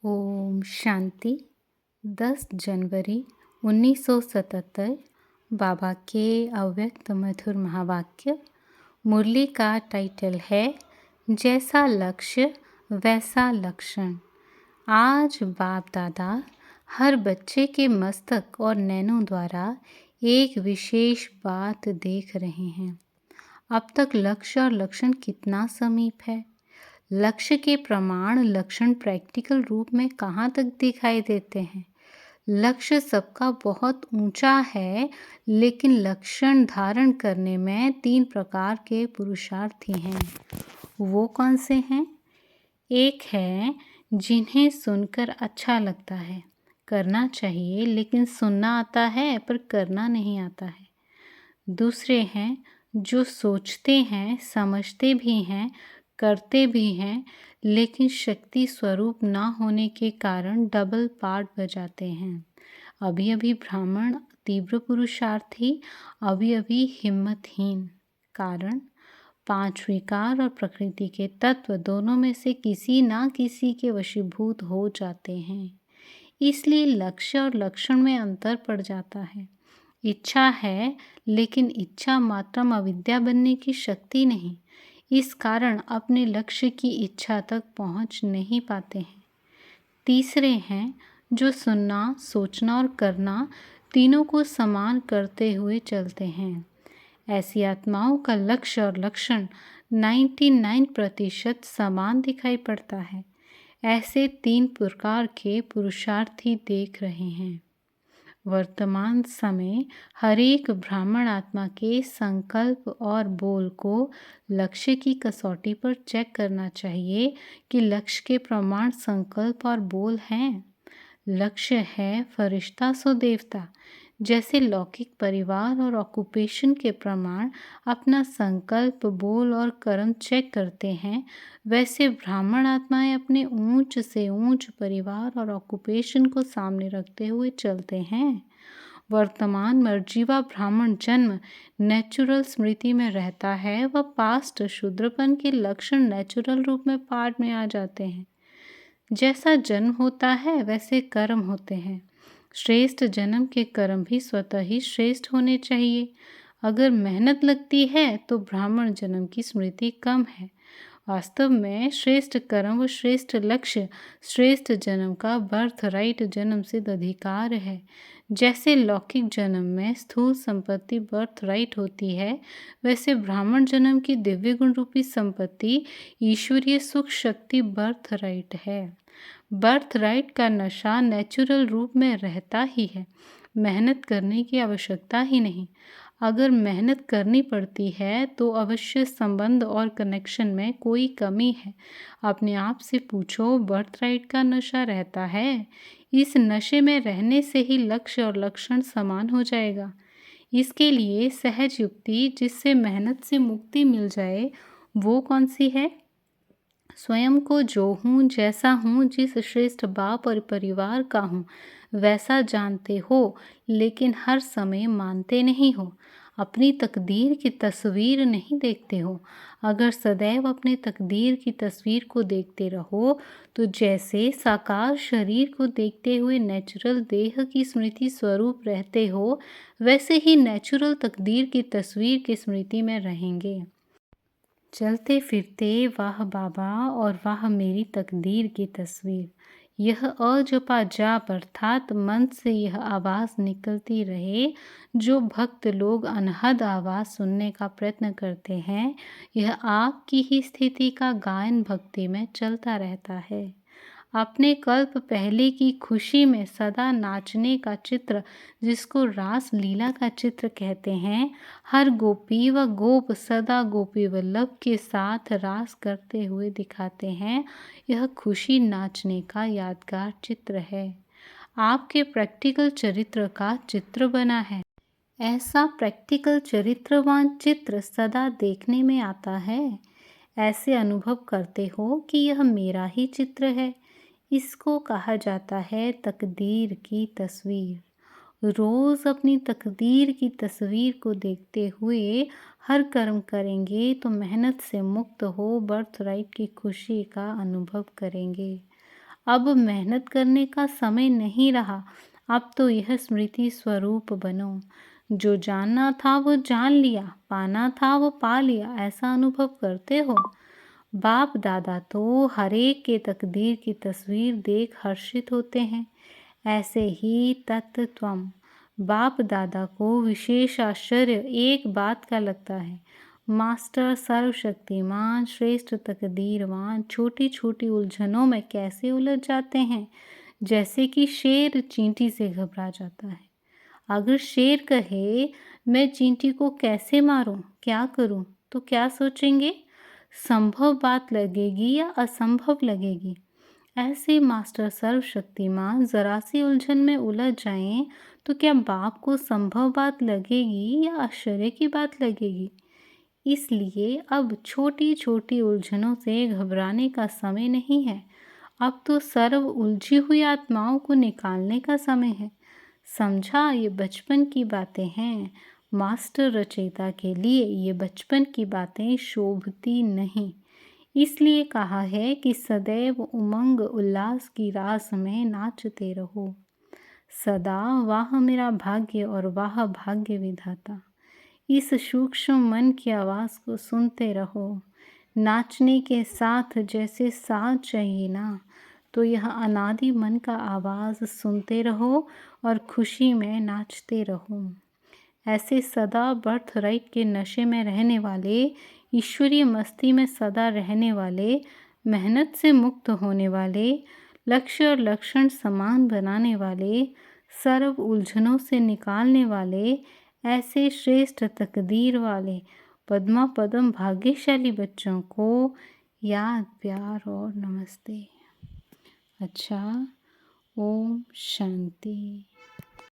ओम शांति। 10 जनवरी 1977 बाबा के अव्यक्त मधुर महावाक्य। मुरली का टाइटल है जैसा लक्ष्य वैसा लक्षण। आज बाप दादा हर बच्चे के मस्तक और नैनों द्वारा एक विशेष बात देख रहे हैं। अब तक लक्ष्य और लक्षण कितना समीप है। लक्ष्य के प्रमाण लक्षण प्रैक्टिकल रूप में कहाँ तक दिखाई देते हैं। लक्ष्य सबका बहुत ऊंचा है, लेकिन लक्षण धारण करने में 3 प्रकार के पुरुषार्थी हैं। वो कौन से हैं? एक है जिन्हें सुनकर अच्छा लगता है, करना चाहिए, लेकिन सुनना आता है पर करना नहीं आता है। दूसरे हैं जो सोचते हैं, समझते भी हैं, करते भी हैं, लेकिन शक्ति स्वरूप ना होने के कारण डबल पार्ट बजाते हैं। अभी अभी ब्राह्मण, तीव्र पुरुषार्थी, अभी अभी हिम्मतहीन। कारण 5 विकार और प्रकृति के तत्व दोनों में से किसी ना किसी के वशीभूत हो जाते हैं। इसलिए लक्ष्य और लक्षण में अंतर पड़ जाता है। इच्छा है, लेकिन इच्छा मात्रम अविद्या बनने की शक्ति नहीं। इस कारण अपने लक्ष्य की इच्छा तक पहुंच नहीं पाते हैं। तीसरे हैं जो सुनना, सोचना और करना तीनों को समान करते हुए चलते हैं। ऐसी आत्माओं का लक्ष्य और लक्षण 99% समान दिखाई पड़ता है। ऐसे 3 प्रकार के पुरुषार्थी देख रहे हैं। वर्तमान समय हर एक ब्राह्मण आत्मा के संकल्प और बोल को लक्ष्य की कसौटी पर चेक करना चाहिए कि लक्ष्य के प्रमाण संकल्प और बोल हैं। लक्ष्य है फरिश्ता सो देवता। जैसे लौकिक परिवार और ऑक्यूपेशन के प्रमाण अपना संकल्प, बोल और कर्म चेक करते हैं, वैसे ब्राह्मण आत्माएं अपने ऊंच से ऊंच परिवार और ऑक्यूपेशन को सामने रखते हुए चलते हैं। वर्तमान मर्जीवा ब्राह्मण जन्म नेचुरल स्मृति में रहता है, वह पास्ट शूद्रपन के लक्षण नेचुरल रूप में पाठ में आ जाते हैं। जैसा जन्म होता है वैसे कर्म होते हैं। श्रेष्ठ जन्म के कर्म भी स्वतः ही श्रेष्ठ होने चाहिए। अगर मेहनत लगती है तो ब्राह्मण जन्म की स्मृति कम है। वास्तव में श्रेष्ठ कर्म व श्रेष्ठ लक्ष्य श्रेष्ठ जन्म का बर्थ राइट जन्म सिद्ध अधिकार है। जैसे लौकिक जन्म में स्थूल संपत्ति बर्थ राइट होती है, वैसे ब्राह्मण जन्म की दिव्य गुण रूपी संपत्ति ईश्वरीय सुख शक्ति बर्थ राइट है। बर्थ राइट का नशा नेचुरल रूप में रहता ही है। मेहनत करने की आवश्यकता ही नहीं। अगर मेहनत करनी पड़ती है तो अवश्य संबंध और कनेक्शन में कोई कमी है। अपने आप से पूछो, बर्थ राइट का नशा रहता है? इस नशे में रहने से ही लक्ष्य और लक्षण समान हो जाएगा। इसके लिए सहज युक्ति जिससे मेहनत से मुक्ति मिल जाए, वो कौन सी है? स्वयं को जो हूँ, जैसा हूँ, जिस श्रेष्ठ बाप और परिवार का हूँ, वैसा जानते हो, लेकिन हर समय मानते नहीं हो। अपनी तकदीर की तस्वीर नहीं देखते हो। अगर सदैव अपने तकदीर की तस्वीर को देखते रहो तो जैसे साकार शरीर को देखते हुए नेचुरल देह की स्मृति स्वरूप रहते हो, वैसे ही नेचुरल तकदीर की तस्वीर की स्मृति में रहेंगे। चलते फिरते वाह बाबा और वाह मेरी तकदीर की तस्वीर। यह अजपा जाप अर्थात मन से यह आवाज़ निकलती रहे। जो भक्त लोग अनहद आवाज़ सुनने का प्रयत्न करते हैं, यह आपकी ही स्थिति का गायन भक्ति में चलता रहता है। अपने कल्प पहले की खुशी में सदा नाचने का चित्र, जिसको रास लीला का चित्र कहते हैं, हर गोपी व गोप सदा गोपी वल्लभ के साथ रास करते हुए दिखाते हैं। यह खुशी नाचने का यादगार चित्र है। आपके प्रैक्टिकल चरित्र का चित्र बना है। ऐसा प्रैक्टिकल चरित्रवान चित्र सदा देखने में आता है। ऐसे अनुभव करते हो कि यह मेरा ही चित्र है। इसको कहा जाता है तकदीर की तस्वीर। रोज़ अपनी तकदीर की तस्वीर को देखते हुए हर कर्म करेंगे तो मेहनत से मुक्त हो बर्थ राइट की खुशी का अनुभव करेंगे। अब मेहनत करने का समय नहीं रहा, अब तो यह स्मृति स्वरूप बनो। जो जानना था वो जान लिया, पाना था वो पा लिया, ऐसा अनुभव करते हो। बाप दादा तो हर एक के तकदीर की तस्वीर देख हर्षित होते हैं। ऐसे ही तत्त्वम बाप दादा को विशेष आश्चर्य एक बात का लगता है। मास्टर सर्वशक्तिमान श्रेष्ठ तकदीरवान छोटी छोटी उलझनों में कैसे उलझ जाते हैं, जैसे कि शेर चींटी से घबरा जाता है। अगर शेर कहे मैं चींटी को कैसे मारूं, क्या करूं, तो क्या सोचेंगे? संभव बात लगेगी या असंभव लगेगी? ऐसे मास्टर सर्वशक्तिमान जरा सी उलझन में उलझ जाएं तो क्या बाप को संभव बात लगेगी या आश्चर्य की बात लगेगी? इसलिए अब छोटी छोटी उलझनों से घबराने का समय नहीं है। अब तो सर्व उलझी हुई आत्माओं को निकालने का समय है। समझा, ये बचपन की बातें हैं। मास्टर रचयिता के लिए ये बचपन की बातें शोभती नहीं। इसलिए कहा है कि सदैव उमंग उल्लास की रास में नाचते रहो। सदा वाह मेरा भाग्य और वाह भाग्य विधाता। इस सूक्ष्म मन की आवाज़ को सुनते रहो। नाचने के साथ जैसे साज चाहिए ना, तो यह अनादि मन का आवाज़ सुनते रहो और खुशी में नाचते रहो। ऐसे सदा बर्थ राइट के नशे में रहने वाले, ईश्वरीय मस्ती में सदा रहने वाले, मेहनत से मुक्त होने वाले, लक्ष्य और लक्षण समान बनाने वाले, सर्व उलझनों से निकालने वाले, ऐसे श्रेष्ठ तकदीर वाले पद्मा पदम भाग्यशाली बच्चों को याद, प्यार और नमस्ते। अच्छा, ओम शांति।